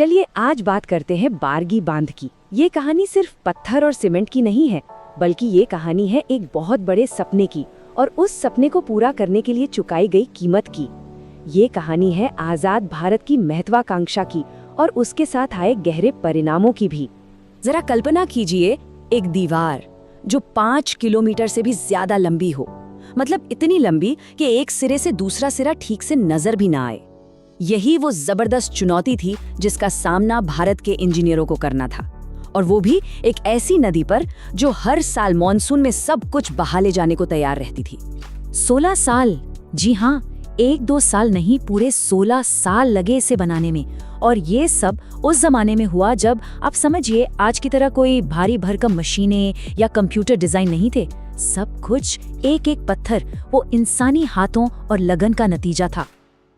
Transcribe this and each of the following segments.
चलिए आज बात करते हैं बारगी बांध की। ये कहानी सिर्फ पत्थर और सीमेंट की नहीं है, बल्कि ये कहानी है एक बहुत बड़े सपने की और उस सपने को पूरा करने के लिए चुकाई गई कीमत की। ये कहानी है आजाद भारत की महत्वाकांक्षा की और उसके साथ आए गहरे परिणामों की भी। जरा कल्पना कीजिए, एक दीवार जो 5 किलोमीटर से भी ज्यादा लंबी हो, मतलब इतनी लंबी कि एक सिरे से दूसरा सिरा ठीक से नजर भी ना आए। यही वो जबरदस्त चुनौती थी जिसका सामना भारत के इंजीनियरों को करना था, और वो भी एक ऐसी नदी पर जो हर साल मॉनसून में सब कुछ बहा ले जाने को तैयार रहती थी। 16 साल, जी हाँ, 1-2 साल नहीं, पूरे 16 साल लगे इसे बनाने में। और ये सब उस जमाने में हुआ जब आप समझिए आज की तरह कोई भारी भरकम मशीनें या कंप्यूटर डिजाइन नहीं थे। सब कुछ एक एक पत्थर, वो इंसानी हाथों और लगन का नतीजा था।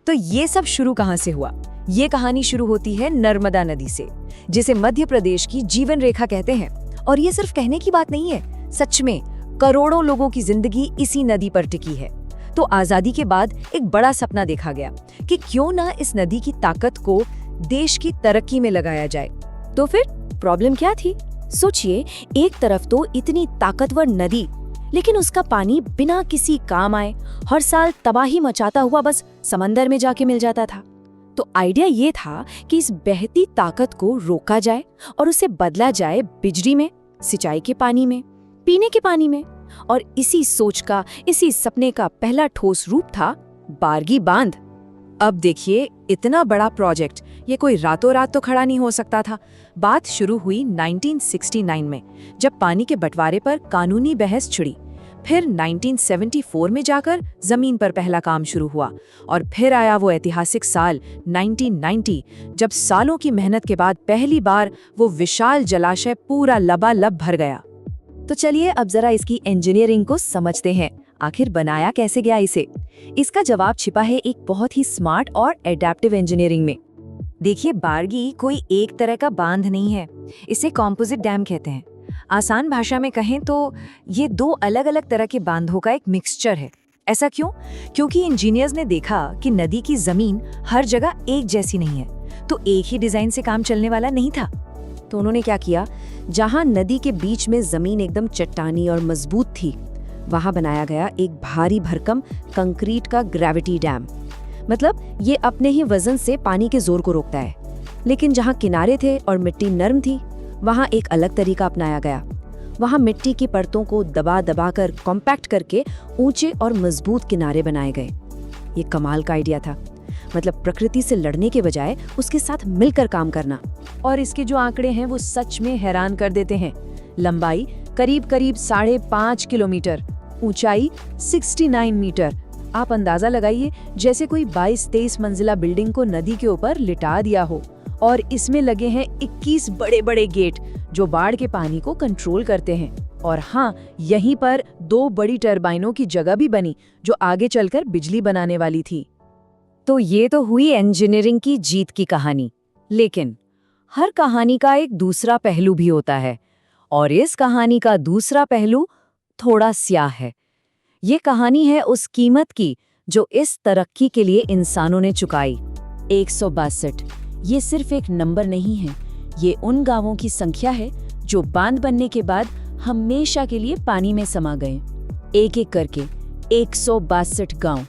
तो ये सब शुरू कहाँ से हुआ? ये कहानी शुरू होती है नर्मदा नदी से, जिसे मध्य प्रदेश की जीवन रेखा कहते हैं। और ये सिर्फ कहने की बात नहीं है, सच में करोड़ों लोगों की जिंदगी इसी नदी पर टिकी है। तो आजादी के बाद एक बड़ा सपना देखा गया कि क्यों ना इस नदी की ताकत को देश की तरक्की में लगाया जाए। तो फिर प्रॉब्लम क्या थी? सोचिए, एक तरफ तो इतनी ताकतवर नदी, लेकिन उसका पानी बिना किसी काम आए हर साल तबाही मचाता हुआ बस समंदर में जाके मिल जाता था। तो आइडिया ये था कि इस बहती ताकत को रोका जाए और उसे बदला जाए बिजली में, सिंचाई के पानी में, पीने के पानी में। और इसी सोच का, इसी सपने का पहला ठोस रूप था बारगी बांध। अब देखिए, इतना बड़ा प्रोजेक्ट, ये कोई रातों रात तो खड़ा नहीं हो सकता था। बात शुरू हुई 1969 में, जब पानी के बंटवारे पर कानूनी बहस छिड़ी। फिर 1974 में जाकर जमीन पर पहला काम शुरू हुआ, और फिर आया वो ऐतिहासिक साल 1990, जब सालों की मेहनत के बाद पहली बार वो विशाल जलाशय पूरा लबालब भर गया। तो चलिए अब जरा इसकी इंजीनियरिंग को समझते हैं। आखिर बनाया कैसे गया इसे? इसका जवाब छिपा है एक बहुत ही स्मार्ट और एडेप्टिव इंजीनियरिंग में। देखिए, बारगी कोई एक तरह का बांध नहीं है, इसे कॉम्पोजिट डैम कहते हैं। आसान भाषा में कहें तो ये 2 अलग अलग तरह के बांधों का एक मिक्सचर है। ऐसा क्यों? क्योंकि इंजीनियर्स ने देखा कि नदी की जमीन हर जगह एक जैसी नहीं है, तो एक ही डिजाइन से काम चलने वाला नहीं था। तो उन्होंने क्या किया, जहां नदी के बीच में जमीन एकदम चट्टानी और मजबूत थी, वहां बनाया गया एक भारी भरकम कंक्रीट का ग्रेविटी डैम। मतलब ये अपने ही वजन से पानी के जोर को रोकता है। लेकिन जहां किनारे थे और मिट्टी नरम थी, वहां एक अलग तरीका अपनाया गया। वहां मिट्टी की परतों को दबा दबा कर कॉम्पैक्ट करके ऊंचे और मजबूत किनारे बनाए गए। ये कमाल का आइडिया था, मतलब प्रकृति से लड़ने के बजाय उसके साथ मिलकर काम करना। और इसके जो आंकड़े हैं वो सच में हैरान कर देते हैं। लंबाई करीब 5.5 किलोमीटर, ऊंचाई 69 मीटर। आप अंदाजा लगाइए, जैसे कोई 22-23 मंजिला बिल्डिंग को नदी के ऊपर लिटा दिया हो। और इसमें लगे हैं 21 बड़े बड़े गेट जो बाढ़ के पानी को कंट्रोल करते हैं। और हाँ, यहीं पर 2 बड़ी टरबाइनों की जगह भी बनी जो आगे चलकर बिजली बनाने वाली थी। तो ये तो हुई इंजीनियरिंग की जीत की कहानी। लेकिन हर कहानी का एक दूसरा पहलू भी होता है, और इस कहानी का दूसरा पहलू थोड़ा स्याह है। ये कहानी है उस कीमत की जो इस तरक्की के लिए इंसानों ने चुकाई। 162 ये सिर्फ एक नंबर नहीं है, ये उन गांवों की संख्या है जो बांध बनने के बाद हमेशा के लिए पानी में समा गए। एक एक करके 162 गांव।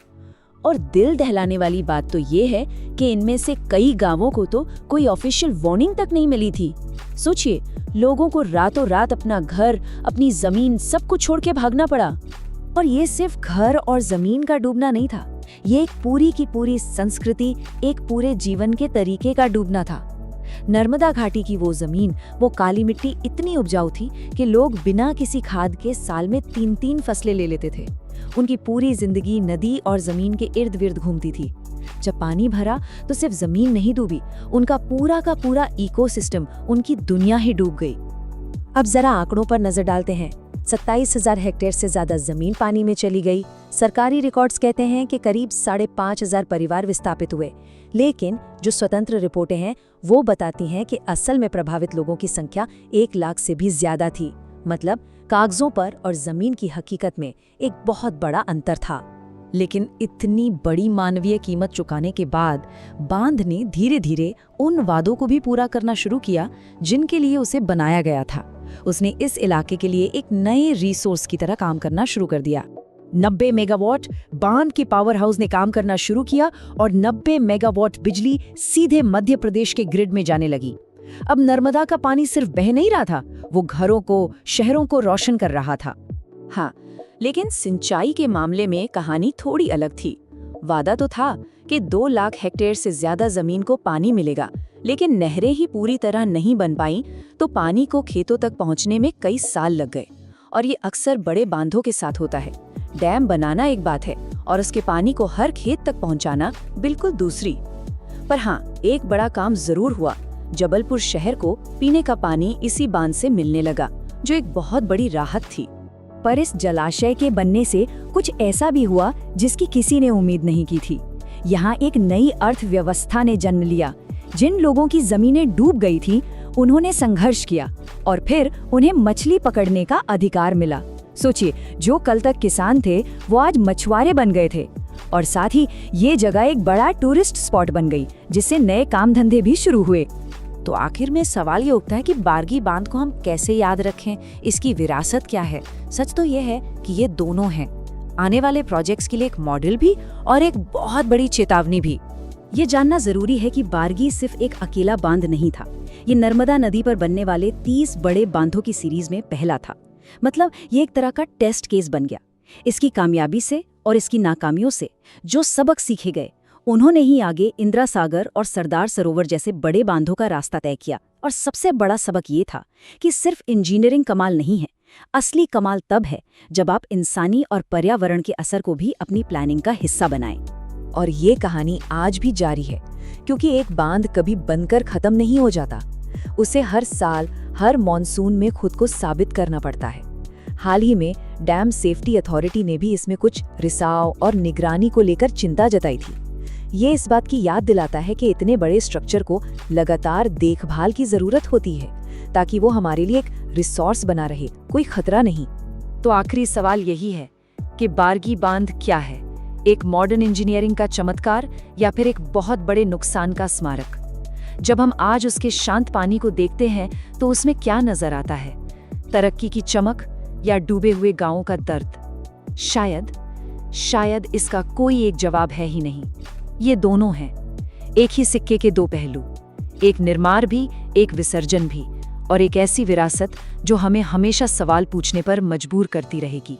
और दिल दहलाने वाली बात तो ये है कि इनमें से कई गांवों को तो कोई ऑफिशियल वार्निंग तक नहीं मिली थी। सोचिए, लोगों को रातों रात अपना घर, अपनी जमीन, सब कुछ छोड़ के भागना पड़ा। और ये सिर्फ घर और जमीन का डूबना नहीं था, ये एक पूरी की पूरी संस्कृति, एक पूरे जीवन के तरीके का डूबना था। नर्मदा घाटी की वो जमीन, वो काली मिट्टी इतनी उपजाऊ थी कि लोग बिना किसी खाद के साल में 3-3 फसलें ले लेते थे। उनकी पूरी जिंदगी नदी और जमीन के इर्द गिर्द घूमती थी। जब पानी भरा तो सिर्फ जमीन नहीं डूबी, उनका पूरा का पूरा इकोसिस्टम, उनकी दुनिया ही डूब गई। अब जरा आंकड़ों पर नजर डालते हैं। 27,000 हेक्टेयर से ज्यादा जमीन पानी में चली गई। सरकारी रिकॉर्ड्स कहते हैं कि करीब 5,500 परिवार विस्थापित हुए। लेकिन जो स्वतंत्र रिपोर्टें हैं वो बताती हैं कि असल में प्रभावित लोगों की संख्या 1 लाख से भी ज्यादा थी। मतलब कागजों पर और जमीन की हकीकत में एक बहुत बड़ा अंतर था। लेकिन इतनी बड़ी मानवीय कीमत चुकाने के बाद बांध ने धीरे धीरे उन वादों को भी पूरा करना शुरू किया जिनके लिए उसे बनाया गया था। उसने इस इलाके के लिए एक नए रिसोर्स की तरह काम करना शुरू कर दिया। 90 मेगावाट बांध के पावर हाउस ने काम करना शुरू किया और 90 मेगावाट बिजली सीधे मध्य प्रदेश के ग्रिड में जाने लगी। अब नर्मदा का पानी सिर्फ बह नहीं रहा था, वो घरों को, शहरों को रोशन कर रहा था। हाँ, लेकिन सिंचाई के मामले में कहानी थोड़ी अलग थी। वादा तो था कि 2 लाख हेक्टेयर से ज्यादा जमीन को पानी मिलेगा, लेकिन नहरें ही पूरी तरह नहीं बन पाईं, तो पानी को खेतों तक पहुंचने में कई साल लग गए। और ये अक्सर बड़े बांधों के साथ होता है। डैम बनाना एक बात है और उसके पानी को हर खेत तक पहुंचाना बिल्कुल दूसरी। पर हाँ, एक बड़ा काम जरूर हुआ। जबलपुर शहर को पीने का पानी इसी बांध से मिलने लगा, जो एक बहुत बड़ी राहत थी। पर इस जलाशय के बनने से कुछ ऐसा भी हुआ जिसकी किसी ने उम्मीद नहीं की थी। यहाँ एक नई अर्थव्यवस्था ने जन्म लिया। जिन लोगों की जमीनें डूब गई थी, उन्होंने संघर्ष किया और फिर उन्हें मछली पकड़ने का अधिकार मिला। सोचिए, जो कल तक किसान थे वो आज मछुआरे बन गए थे। और साथ ही ये जगह एक बड़ा टूरिस्ट स्पॉट बन गई, जिससे नए काम धंधे भी शुरू हुए। तो आखिर में सवाल ये उठता है कि बारगी बांध को हम कैसे याद रखें, इसकी विरासत क्या है? सच तो ये है कि ये दोनों हैं, आने वाले प्रोजेक्ट्स के लिए एक मॉडल भी और एक बहुत बड़ी चेतावनी भी। ये जानना जरूरी है कि बारगी सिर्फ एक अकेला बांध नहीं था। ये नर्मदा नदी पर बनने वाले 30 बड़े बांधों की सीरीज में पहला था। मतलब ये एक तरह का टेस्ट केस बन गया। इसकी कामयाबी से और इसकी नाकामियों से जो सबक सीखे गए, उन्होंने ही आगे इंदिरा सागर और सरदार सरोवर जैसे बड़े बांधों का रास्ता तय किया। और सबसे बड़ा सबक ये था कि सिर्फ इंजीनियरिंग कमाल नहीं है, असली कमाल तब है जब आप इंसानी और पर्यावरण के असर को भी अपनी प्लानिंग का हिस्सा बनाएं। और ये कहानी आज भी जारी है, क्योंकि एक बांध कभी बनकर खत्म नहीं हो जाता। उसे हर साल, हर मॉनसून में खुद को साबित करना पड़ता है। हाल ही में डैम सेफ्टी अथॉरिटी ने भी इसमें कुछ रिसाव और निगरानी को लेकर चिंता जताई थी। ये इस बात की याद दिलाता है कि इतने बड़े स्ट्रक्चर को लगातार देखभाल की जरूरत होती है, ताकि वो हमारे लिए एक रिसोर्स बना रहे, कोई खतरा नहीं। तो आखिरी सवाल यही है कि बारगी बांध क्या है? एक मॉडर्न इंजीनियरिंग का चमत्कार या फिर एक बहुत बड़े नुकसान का स्मारक? जब हम आज उसके शांत पानी को देखते हैं तो उसमें क्या नजर आता है? तरक्की की चमक या डूबे हुए गांवों का दर्द? शायद इसका कोई एक जवाब है ही नहीं। ये दोनों हैं, एक ही सिक्के के 2 पहलू, एक निर्माण भी, एक विसर्जन भी, और एक ऐसी विरासत जो हमें हमेशा सवाल पूछने पर मजबूर करती रहेगी।